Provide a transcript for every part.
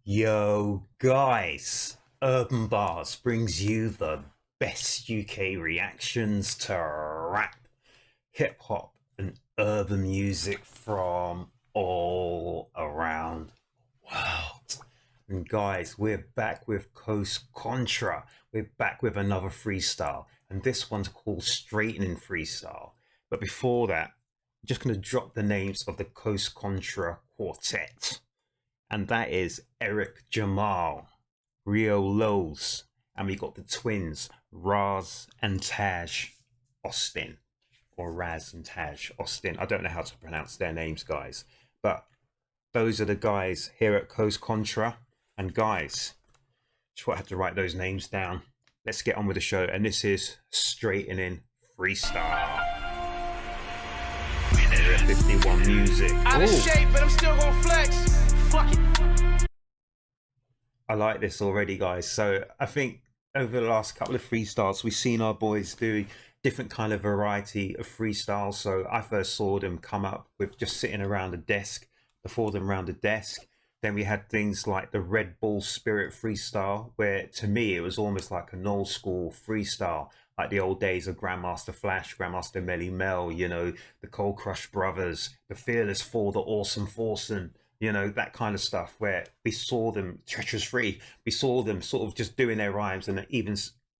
Yo, guys, Urb'n Barz brings you the best UK reactions to rap, hip hop, and urban music from all around the world. And guys, we're back with Coast Contra. We're back with another freestyle, and this one's called Straightenin Freestyle. But before that, I'm just going to drop the names of the Coast Contra quartet, and that is Eric Jamal, Rio Lowe's, and we got the twins Raz and Taj Austin, or Raz and Taj Austin. I don't know how to pronounce their names, guys, but those are the guys here at Coast Contra. And guys, just I had to write those names down. Let's get on with the show, and this is Straightenin Freestyle. Area 51 music. Out of shape, but I'm still gonna flex. Fuck it. I like this already, guys. So I think over the last couple of freestyles, we've seen our boys do different kind of variety of freestyles. So I first saw them come up with just sitting around a desk, before them around a desk. Then we had things like the Red Bull Spirit freestyle, where to me it was almost like an old school freestyle, like the old days of Grandmaster Flash, Grandmaster Melly Mel, you know, the Cold Crush Brothers, the Fearless Four, the Awesome Foursome, you know, that kind of stuff, where we saw them treacherous free. We saw them sort of just doing their rhymes and even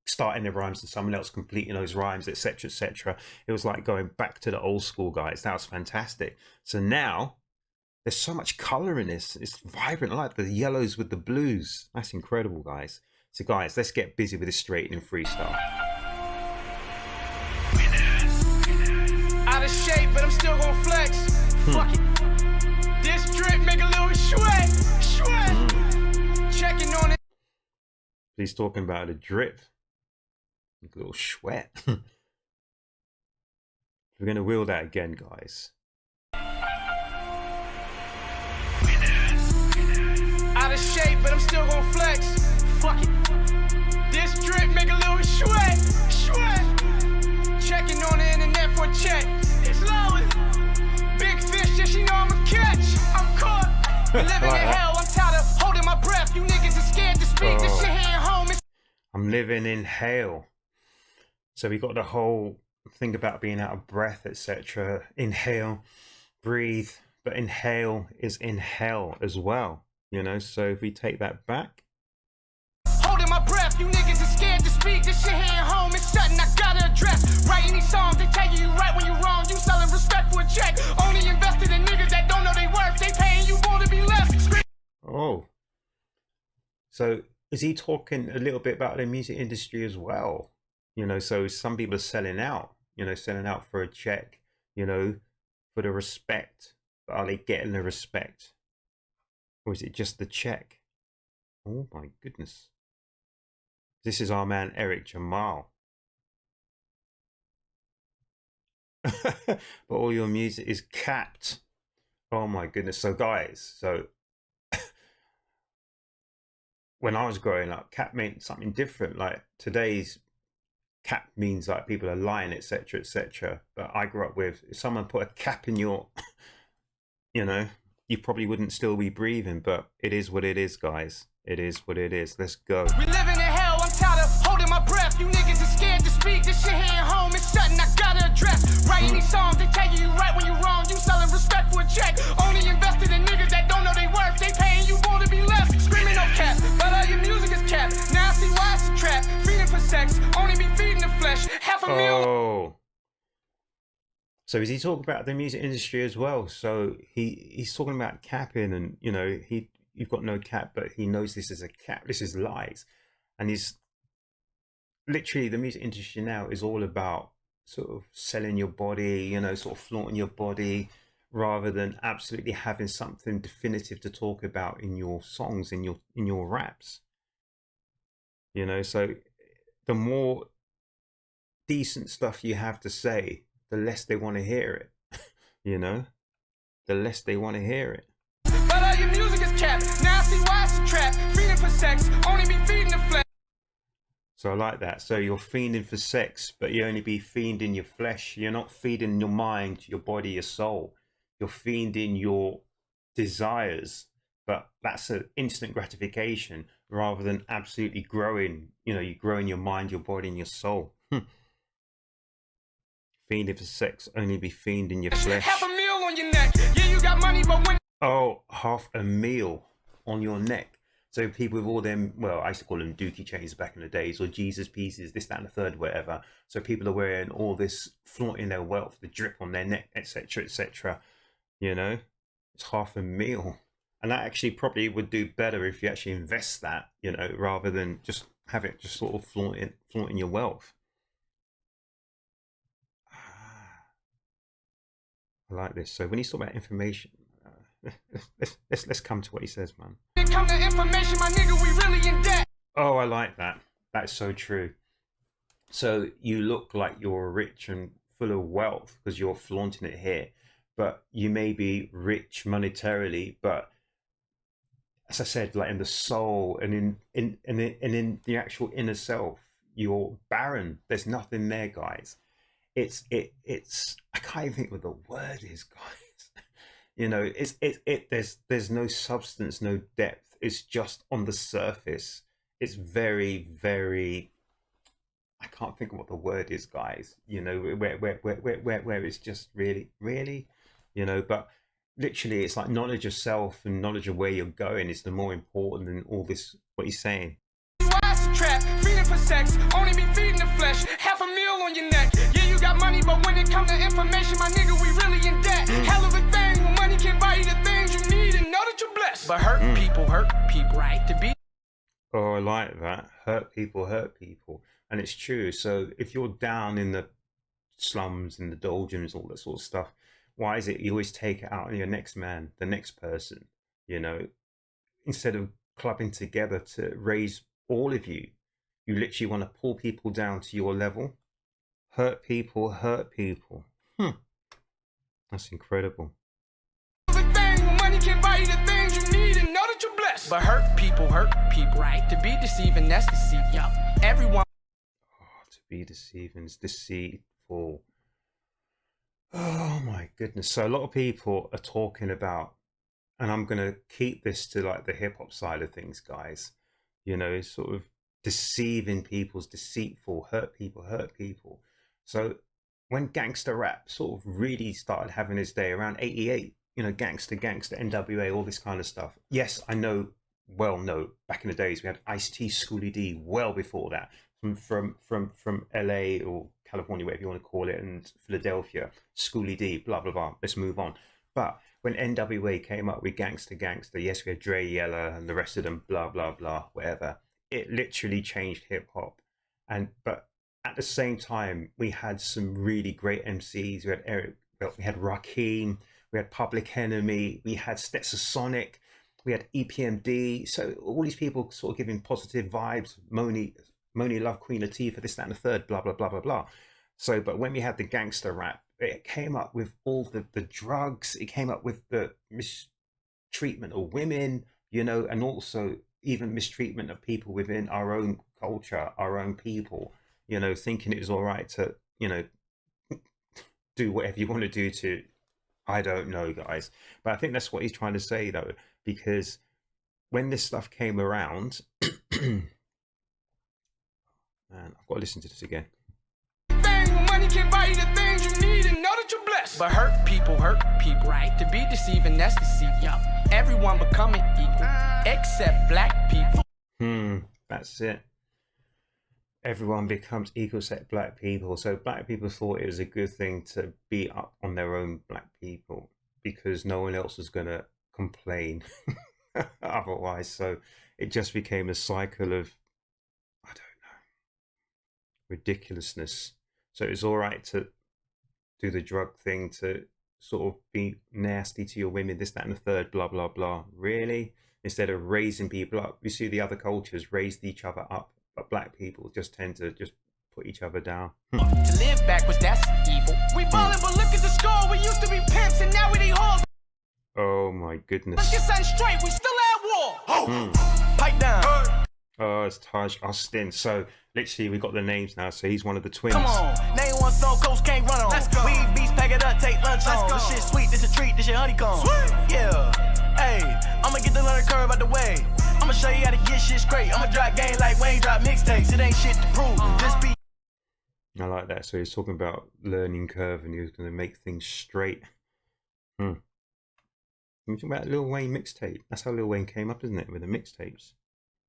starting their rhymes and someone else completing those rhymes, etc., etc. It was like going back to the old school, guys. That was fantastic. So now there's so much color in this. It's vibrant. I like the yellows with the blues. That's incredible, guys. So guys, let's get busy with this Straightenin Freestyle. Out of shape, but I'm still gonna flex. Fuck it. This drip make a little sweat. Checking on it. He's talking about a drip. A little sweat. We're gonna wheel that again, guys. Out of shape, but I'm still gonna flex. Fuck it. This drip make a little sweat. Checking on the internet for a check. It's low. Big fish, yeah, she know I'm a catch. I'm caught. Living in hell, I'm tired of holding my breath. You niggas are scared to speak. This shit here at home. I'm living in hell. So we got the whole thing about being out of breath, etc. Inhale, breathe, but inhale is in hell as well. You know, so if we take that back. Holding my breath, you niggas are scared to speak. This shit here at home is something I gotta address. Writing these songs, they tell you right when you're wrong. You selling respect for a check. Only invested in niggas that don't know they worth. They paying you more to be left. Oh. So is he talking a little bit about the music industry as well? You know, so some people are selling out, you know, selling out for a check, you know, for the respect. But are they getting the respect? Or is it just the check? Oh my goodness. This is our man, Eric Jamal. But all your music is capped. Oh my goodness. So guys, so when I was growing up, cap meant something different. Like today's cap means like people are lying, etc., etc. But I grew up with, if someone put a cap in your, you know, you probably wouldn't still be breathing, but it is what it is, guys. It is what it is. Let's go. We living in hell, I'm tired of holding my breath. You niggas are scared to speak. This shit here at home is something I gotta address. Writing these songs, they tell you right when you're wrong. You selling respect for a check. Only invested in niggas that don't know they worth. They paying you more to be left. Screaming no cap, but all your music is capped. Now I see why it's a trap. Feeding for sex, only be feeding the flesh. Half a meal. Oh. So is he talking about the music industry as well? So he's talking about capping, and you know, you've got no cap, but he knows this is a cap. This is lies. And he's literally, the music industry now is all about sort of selling your body, you know, sort of flaunting your body, rather than absolutely having something definitive to talk about in your songs, in your raps. You know, so the more decent stuff you have to say, the less they want to hear it. You know, the less they want to hear it. But all your music is capped. Now I see why it's a trap. Feeding for sex, only be feeding the flesh. So I like that. So you're fiending for sex, but you only be fiending your flesh. You're not feeding your mind, your body, your soul. You're fiending your desires but that's an instant gratification rather than absolutely growing. You know, you grow in your mind, your body, and your soul. Fiending for sex, only be fiending your flesh. Half a meal on your neck. Yeah, you got money, but when Oh, half a meal on your neck. So people with all them, well, I used to call them dookie chains back in the days, or Jesus pieces, this, that, and the third, whatever. So people are wearing all this, flaunting their wealth, the drip on their neck, etc., etc. You know, it's half a meal. And that actually probably would do better if you actually invest that, you know, rather than just have it just sort of flaunting your wealth. I like this. So when he's talking about information, let's come to what he says, man. it come to information, my nigga, we really in debt. Oh, I like that. That's so true. So you look like you're rich and full of wealth because you're flaunting it here, but you may be rich monetarily, but as I said, like in the soul and in the actual inner self, you're barren. There's nothing there, guys. It's I can't even think what the word is, guys. You know, there's no substance, no depth. It's just on the surface. It's very, very, I can't think of what the word is, guys. You know, where it's just really, you know, but literally it's like knowledge of self and knowledge of where you're going is the more important than all this, what he's saying. Trap, feeding for sex, only be feeding the flesh. Half a meal on your neck. Yeah, you got money, but when it come to information, my nigga, we really in debt. Hell of a thing when money can buy you the things you need and know that you're blessed. But hurt people, right? To be. Oh, I like that. Hurt people. And it's true. So if you're down in the slums, in the doldrums, all that sort of stuff, why is it you always take it out on your next man, the next person, you know, instead of clubbing together to raise all of you? You literally want to pull people down to your level. Hurt people. That's incredible. Money can buy you the things you need and know that you're blessed. But hurt people, right? To be deceiving, that's deceiving. Everyone. Oh, to be deceiving is deceitful. Oh my goodness. So a lot of people are talking about, and I'm going to keep this to like the hip hop side of things, guys. You know, it's sort of deceiving people's deceitful, hurt people. So when gangster rap sort of really started having its day around 88, you know, gangster, NWA, all this kind of stuff. Yes, I know, back in the days we had Ice-T, Schoolie D, well before that, from LA or California, whatever you want to call it, and Philadelphia, Schoolie D, blah, blah, blah. Let's move on. But when NWA came up with gangster, yes, we had Dre, Yella, and the rest of them, blah, blah, blah, whatever. It literally changed hip hop. But at the same time, we had some really great MCs. We had Eric, we had Rakim, we had Public Enemy, we had Stetsasonic, we had EPMD. So all these people sort of giving positive vibes. Moni Love, Queen Latifah, this, that, and the third, blah, blah, blah, blah, blah. So, but when we had the gangster rap, it came up with all the drugs. It came up with the mistreatment of women, you know, and also even mistreatment of people within our own culture, our own people, you know, thinking it was all right to, you know, do whatever you want to do to, I don't know, guys. But I think that's what he's trying to say, though, because when this stuff came around, man, I've got to listen to this again. Money can buy you the things you need and know that you're blessed. But hurt people, right? To be deceiving, that's deceiving. Everyone becoming equal, except black people. That's it. Everyone becomes equal except black people. So black people thought it was a good thing to beat up on their own black people because no one else was going to complain otherwise. So it just became a cycle of, I don't know, ridiculousness. So it's all right to do the drug thing, to sort of be nasty to your women, this, that, and the third, blah, blah, blah. Really? Instead of raising people up, you see the other cultures raised each other up, but black people just tend to just put each other down. To live backwards, that's evil. We ballin', but look at the score. We used to be pimps, and now we the hoes. Oh my goodness. Let's get something straight. We still at war. Pipe down. Oh, it's Taj Austin. So literally we got the names now. So he's one of the twins. Come on, name one song Coach can't run on. Let's go. We beats, pack it up, take lunch on. This shit sweet, this a treat, this shit honeycomb. Sweet. Yeah. Hey, I'ma get the learner shit straight. I'ma drop game like Wayne drop mixtapes. It ain't shit to prove. Just be. I like that. So he's talking about learning curve and he was going to make things straight. You're talking about Lil Wayne mixtape. That's how Lil Wayne came up, isn't it? With the mixtapes.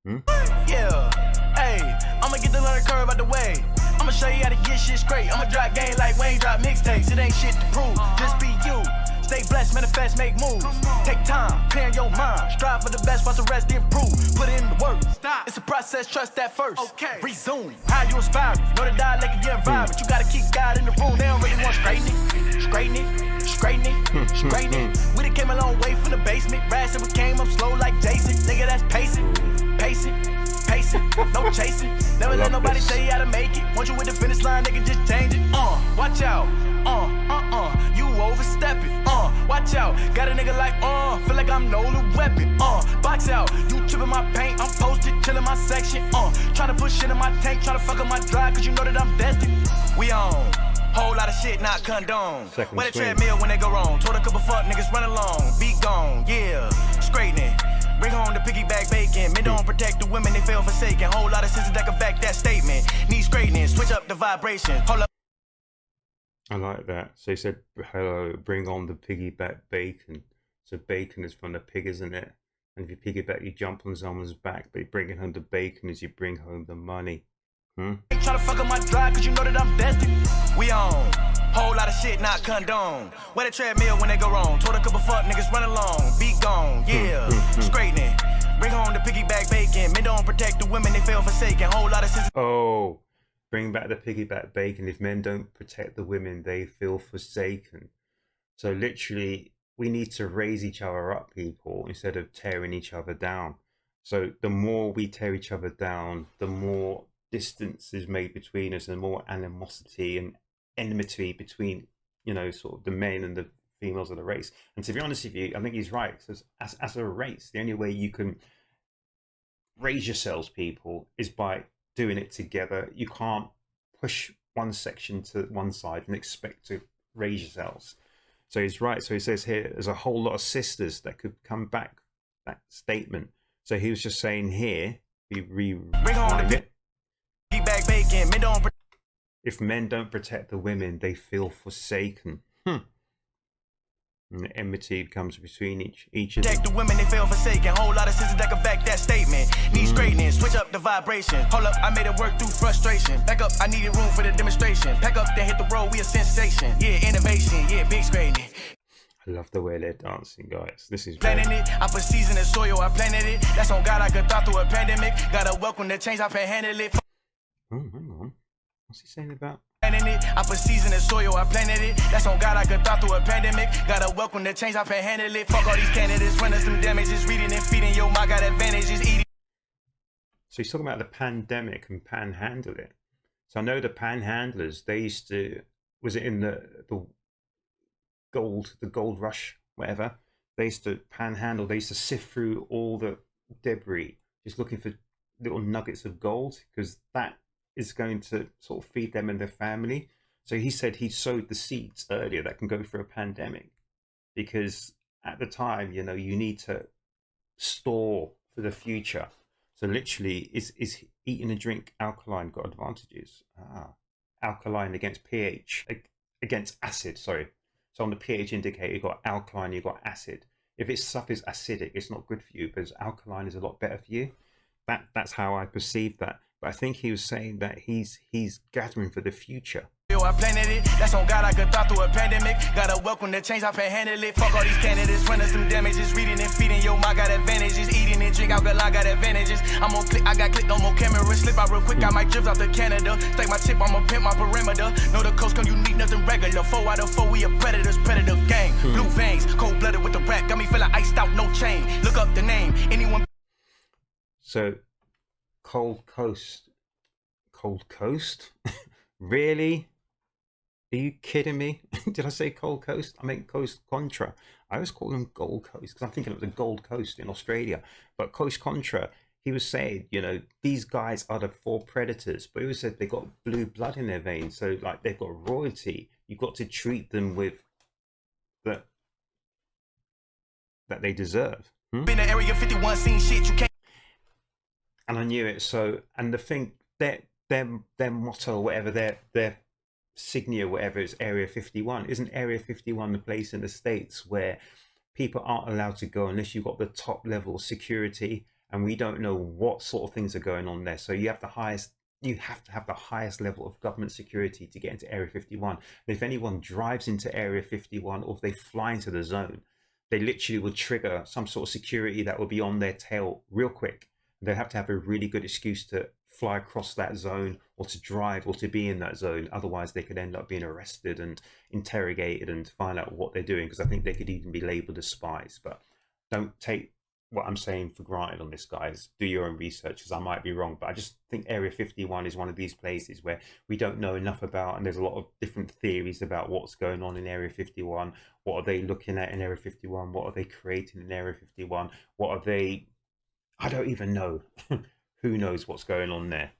Yeah. Hey, I'ma get the learning curve out the way. I'ma show you how to get shit straight. I'ma drop game like Wayne drop mixtapes. It ain't shit to prove. Just be you. Stay blessed, manifest, make moves. Take time, clear your mind. Strive for the best, watch the rest improve. Put in the work. Stop. It's a process, trust that first. Okay. Resume. How you inspire? Know the dialect of your environment. You gotta keep God in the room. They don't really want straightening. We done came a long way from the basement. Rash we came up slow like Jason. Nigga, that's pacing. No chasing. Never let nobody tell you how to make it. Once you with the finish line, nigga, just change it. Watch out. You overstepping. Watch out. Got a nigga like, feel like I'm no little weapon. Box out. You tripping my paint. I'm posted, chilling my section. Trying to put shit in my tank. Trying to fuck up my drive, cause you know that I'm destined. We on. Whole lot of shit not condoned. Where the treadmill when they go wrong. Told a couple fuck niggas run along. Beat gone, yeah. Straightening. Bring home the piggyback bacon. Men don't protect the women, they feel forsaken. Whole lot of sisters that can back that statement. Need straightening, switch up the vibration. Hold up. I like that. So he said, hello, bring on the piggyback bacon. So bacon is from the pig, isn't it? And if you piggyback, you jump on someone's back. But bringing home the bacon is you bring home the money. Ain't tryna fuck up my drive, cause you know that I'm destined. We on. Whole lot of shit not condoned. Where the treadmill when they go wrong. Told a couple fuck niggas run along. Beat gone, yeah. Straightening. Bring home the piggyback bacon. Men don't protect the women, they feel forsaken. Whole lot of sisters. Oh, bring back the piggyback bacon. If men don't protect the women, they feel forsaken. So literally, we need to raise each other up, people, instead of tearing each other down. So the more we tear each other down, the more distance is made between us and more animosity and enmity between, you know, sort of the men and the females of the race. And to be honest with you, I think he's right. So as a race, the only way you can raise yourselves, people, is by doing it together. You can't push one section to one side and expect to raise yourselves. So he's right. So he says here, there's a whole lot of sisters that could come back that statement. So he was just saying here, bring home the piggyback bacon. Men don't. If men don't protect the women, they feel forsaken. And the enmity comes between each of them. Protect the women, they feel forsaken. Whole lot of sisters that can back that statement. Need straightening, switch up the vibration. Hold up, I made it work through frustration. Back up, I needed room for the demonstration. Pack up, then hit the road, we a sensation. Yeah, innovation, yeah, big straightening. I love the way they're dancing, guys. This is planning it. I put seeds in the soil, I planted it. That's on God, I could thought through a pandemic. Gotta welcome the change, I can handle it. Oh, hang on. What's he saying about? I put seeds in the soil, I planted it. That's on God, I could thought through a pandemic. Gotta welcome the change, I can handle it. Fuck all these candidates, running some damages, reading and feeding, yo, my got advantages, eating. So he's talking about the pandemic and panhandle it. So I know the panhandlers, they used to, was it in the gold rush, whatever? They used to panhandle, they used to sift through all the debris, just looking for little nuggets of gold, because that is going to sort of feed them and their family. So he said he sowed the seeds earlier that can go through a pandemic, because at the time, you know, you need to store for the future. So literally, is eating and drink alkaline got advantages? Alkaline against pH, against acid, sorry. So on the pH indicator, you've got alkaline, you've got acid. If it stuff is acidic, it's not good for you, because alkaline is a lot better for you. That's how I perceived that. But I think he was saying that he's gathering for the future. I planted it. That's on God, I could thought through a pandemic. Gotta welcome the change, I can handle it. Fuck all these candidates, running some damages, reading and feeding, yo, my got advantages. Eating and drink alcohol, I got advantages. I'm on click, I got clicked on more camera. Slip out real quick, I might drift out to Canada. Stake my chip, I'ma pimp my perimeter. Know the coast come, you need nothing regular. 4 out of 4, we a predators, predator gang. Blue veins, cold blooded with the rap. Got me feeling iced out, no chain. Look up the name, anyone. So, Cold Coast. Really? Are you kidding me? Did I say Cold Coast? I meant Coast Contra. I always call them Gold Coast because I'm thinking it was a Gold Coast in Australia. But Coast Contra, he was saying, you know, these guys are the 4 predators. But he was said they got blue blood in their veins. So, like, they've got royalty. You've got to treat them with that they deserve. Been in Area 51, seen shit you can't. and I knew it. So, and the thing, their motto, whatever their signia, whatever, is Area 51. Isn't Area 51 the place in the States where people aren't allowed to go unless you've got the top level security, and we don't know what sort of things are going on there. So you have to have the highest level of government security to get into Area 51. And if anyone drives into Area 51, or if they fly into the zone, they literally will trigger some sort of security that will be on their tail real quick. They have to have a really good excuse to fly across that zone, or to drive, or to be in that zone. Otherwise they could end up being arrested and interrogated and find out what they're doing, because I think they could even be labeled as spies. But don't take what I'm saying for granted on this, guys. Do your own research, because I might be wrong, but I just think Area 51 is one of these places where we don't know enough about, and there's a lot of different theories about what's going on in Area 51. What are they looking at in Area 51? What are they creating in Area 51? What are they, I don't even know. Who knows what's going on there?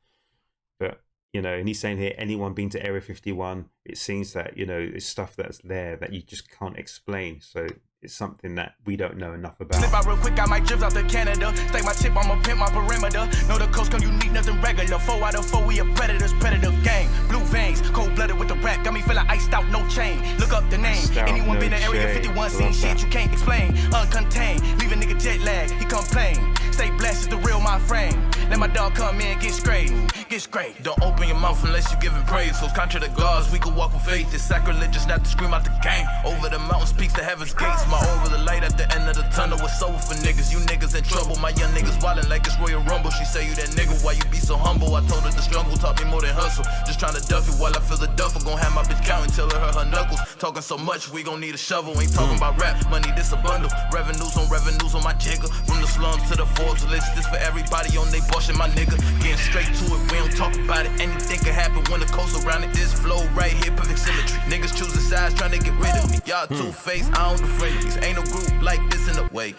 But and he's saying here, anyone been to Area 51, it seems that it's stuff that's there that you just can't explain. So it's something that we don't know enough about. Slip out real quick, I might drift out to Canada. Stay my tip, I'ma pimp my perimeter. Know the coast come unique, nothing regular. 4 out of 4, we a predators, predator gang. Blue veins, cold-blooded with the rap. Got me feeling iced out, no chain. Look up the name. Anyone been to Area 51, seen shit you can't explain. Uncontained, leave a nigga jet lag, he complain. Stay blessed, is the real my frame. Let my dog come in, get straight, get straight. Don't open your mouth unless you giving praise. So Contra the gods, we can walk with faith. It's sacrilegious not to scream out the game. Over the mountains, peaks, the heavens gates. My aura, the light at the end of the tunnel. It's over for niggas, you niggas in trouble. My young niggas wildin' like it's Royal Rumble. She say you that nigga, why you be so humble? I told her the struggle taught me more than hustle. Just trying to duff it while I feel the duffel. Gon' have my bitch counting till her knuckles. Talking so much, we gon' need a shovel. Ain't talking about rap, money, this a bundle. Revenues on my jigger. From the slums to the Forbes list, this for everybody on they bullshit, my nigga. Getting straight to it, we don't talk about it. Anything can happen when the coast around it. This flow right here, perfect symmetry. Niggas choosing sides, trying to get rid of me. Y'all two-faced, I don't do frenemies. Ain't no group like this in the way.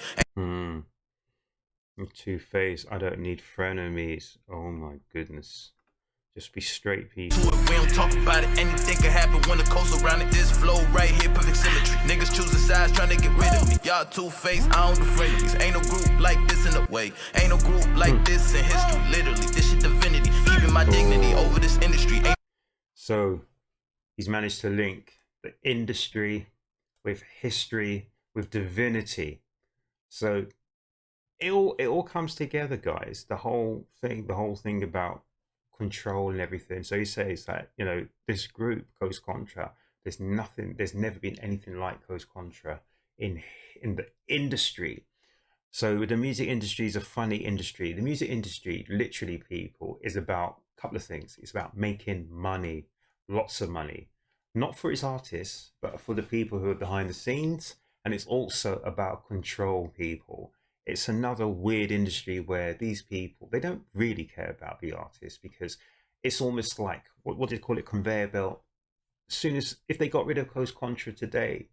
Two-faced, I don't need frenemies. Oh my goodness. Just be straight, people. To it, we don't talk about it. Anything can happen when the coast around it. This flow right here, perfect symmetry. Niggas choosing sides, trying to get rid of me. Y'all two-faced, I don't do frenemies. Ain't no group like this in the way. Ain't no group like this in history. Literally, this shit divinity. Keeping my dignity over this industry. So he's managed to link the industry with history, with divinity. So it all comes together, guys. The whole thing about control and everything. So he says that this group Coast Contra, there's never been anything like Coast Contra in the industry. So the music industry is a funny industry. The music industry, literally, people, is about a couple of things. It's about making money, lots of money, not for its artists, but for the people who are behind the scenes. And it's also about control, people. It's another weird industry where these people, they don't really care about the artist, because it's almost like, what do you call it, conveyor belt. As soon as, if they got rid of Coast Contra today,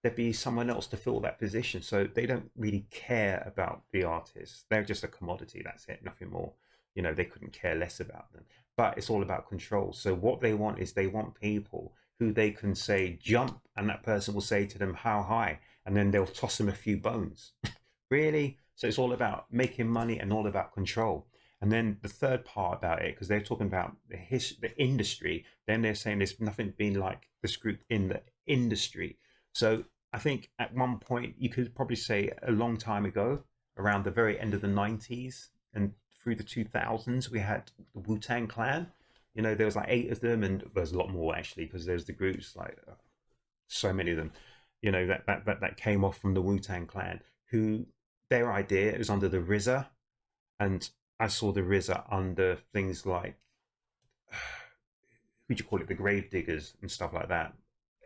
there'd be someone else to fill that position. So they don't really care about the artists. They're just a commodity, that's it, nothing more. They couldn't care less about them. But it's all about control. So what they want is, they want people who they can say jump, and that person will say to them how high, and then they'll toss them a few bones. Really? So it's all about making money and all about control. And then the third part about it, because they're talking about the industry, then they're saying there's nothing been like this group in the industry. So I think at one point, you could probably say a long time ago, around the very end of the 90s and through the 2000s, we had the Wu-Tang Clan. There was like 8 of them, and there's a lot more actually, because there's the groups, like so many of them, that came off from the Wu-Tang Clan, who their idea is under the RZA, and I saw the RZA under things like, who'd you call it, the Grave Diggers and stuff like that,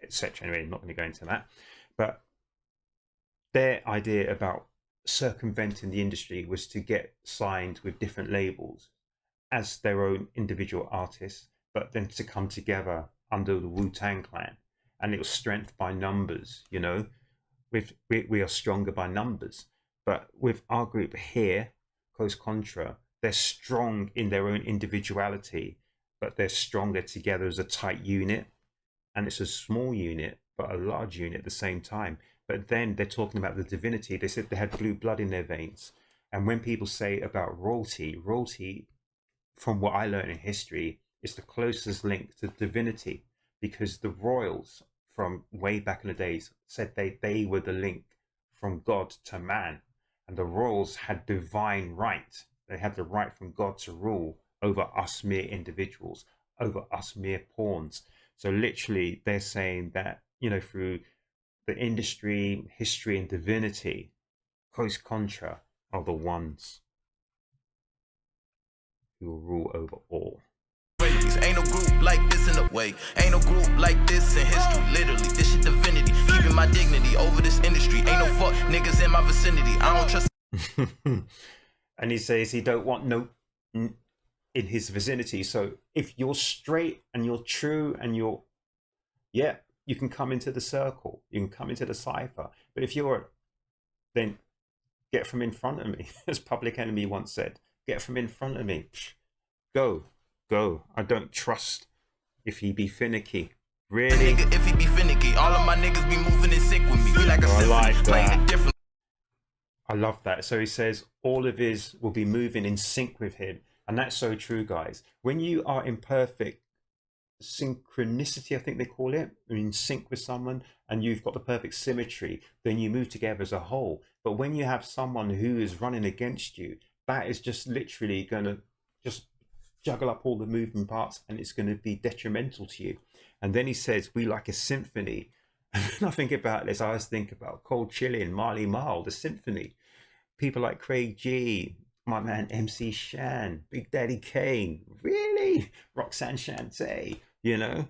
etc. Anyway, I'm not going to go into that. But their idea about circumventing the industry was to get signed with different labels as their own individual artists, but then to come together under the Wu-Tang Clan. And it was strength by numbers, we are stronger by numbers. But with our group here, Coast Contra, they're strong in their own individuality, but they're stronger together as a tight unit. And it's a small unit, but a large unit at the same time. But then they're talking about the divinity. They said they had blue blood in their veins. And when people say about royalty, royalty, from what I learned in history, is the closest link to divinity, because the royals from way back in the days said they were the link from God to man, and the royals had divine right. They had the right from God to rule over us mere individuals, over us mere pawns. So literally, they're saying that, you know, through the industry, history, and divinity, Contra are the ones who will rule over all. Ain't no group like this in the way. Ain't no group like this in history. Literally, this shit divinity. Keeping my dignity over this industry. Ain't no fuck niggas in my vicinity. I don't trust. And he says he don't want no in his vicinity. So if you're straight and you're true and you're, yeah, you can come into the circle. You can come into the cipher. But if you're, then get from in front of me, as Public Enemy once said. Get from in front of me. Go. I don't trust if he be finicky. Really? Nigga, if he be finicky, all of my niggas be moving in sync with me. We like a symphony, playing it different. I love that. So he says all of his will be moving in sync with him. And that's so true, guys. When you are in perfect synchronicity, I think they call it, in sync with someone, and you've got the perfect symmetry, then you move together as a whole. But when you have someone who is running against you, that is just literally going to just juggle up all the moving parts, and it's going to be detrimental to you. And then he says, we like a symphony. And when I think about this, I always think about Cold Chillin', Marley Marl, the symphony. People like Craig G, my man MC Shan, Big Daddy Kane, really? Roxanne Shante, you know?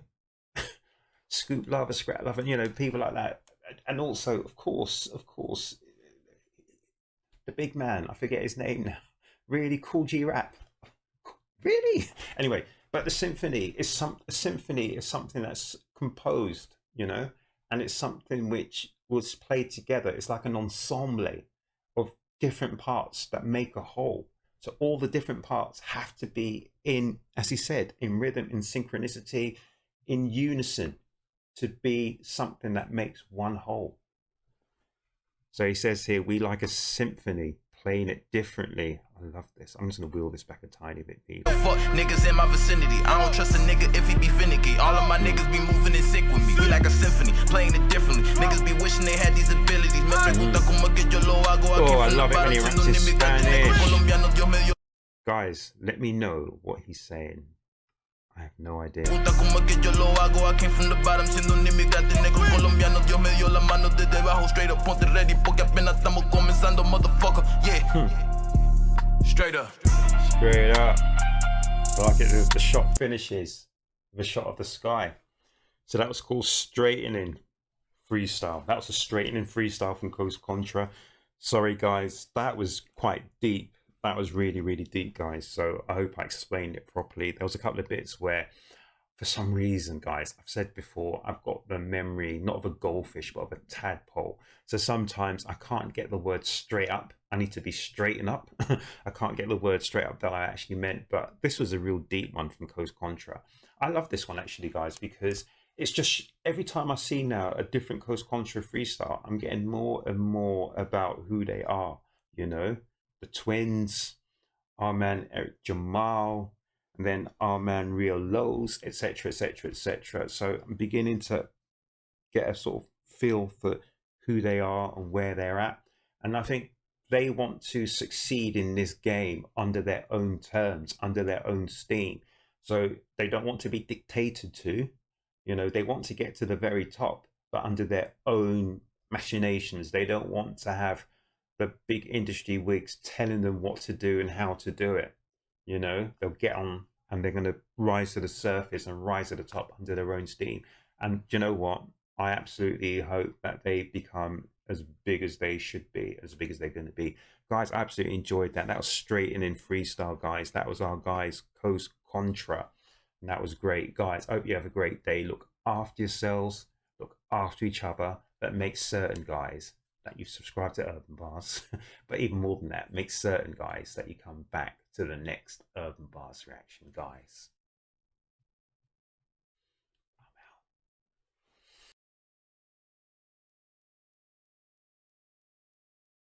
Scoop Lover, Scrap Lover, you know, people like that. And also, of course, the big man, I forget his name now, really Cool G Rap. Really? Anyway, but the symphony is something that's composed, you know, and it's something which was played together. It's like an ensemble of different parts that make a whole. So all the different parts have to be in, as he said, in rhythm, in synchronicity, in unison, to be something that makes one whole. So he says here, we like a symphony, playing it differently. I love this. I'm just gonna wheel this back a tiny bit deeper. Fuck niggas in my vicinity. I don't trust a nigga if he be finicky. All of my niggas be moving in sync with me. We like a symphony, playing it differently. Niggas be wishing they had these abilities. Oh, I love it when he raps in Spanish. Guys, let me know what he's saying. I have no idea. I came from the bottom, siendo un inmigrante negro colombiano. Dios me dio la mano desde abajo, straight up, ponte ready, porque apenas estamos comenzando, motherfucker. Yeah. Straight up. Straight up. I like it as the shot finishes with a shot of the sky. So that was called Straightenin Freestyle. That was a Straightenin Freestyle from Contra. Sorry, guys, that was quite deep. That was really, really deep, guys. So I hope I explained it properly. There was a couple of bits where, for some reason, guys, I've said before, I've got the memory, not of a goldfish, but of a tadpole. So sometimes I can't get the word straight up. I need to be straighten up. I can't get the word straight up that I actually meant. But this was a real deep one from Contra. I love this one, actually, guys, because it's just every time I see now a different Contra freestyle, I'm getting more and more about who they are, you know? The twins, our man Eric Jamal, and then our man Real Lows, etc., etc., etc. So I'm beginning to get a sort of feel for who they are and where they're at. And I think they want to succeed in this game under their own terms, under their own steam. So they don't want to be dictated to, you know, they want to get to the very top, but under their own machinations. They don't want to have the big industry wigs telling them what to do and how to do it. You know, they'll get on and they're going to rise to the surface and rise to the top under their own steam. And you know what? I absolutely hope that they become as big as they should be, as big as they're going to be. Guys, I absolutely enjoyed that. That was Straightenin Freestyle, guys. That was our guys, Contra. And that was great. Guys, I hope you have a great day. Look after yourselves. Look after each other. But make certain, guys, that you subscribe to Urb'n Barz. But even more than that, make certain, guys, that you come back to the next Urb'n Barz reaction, guys.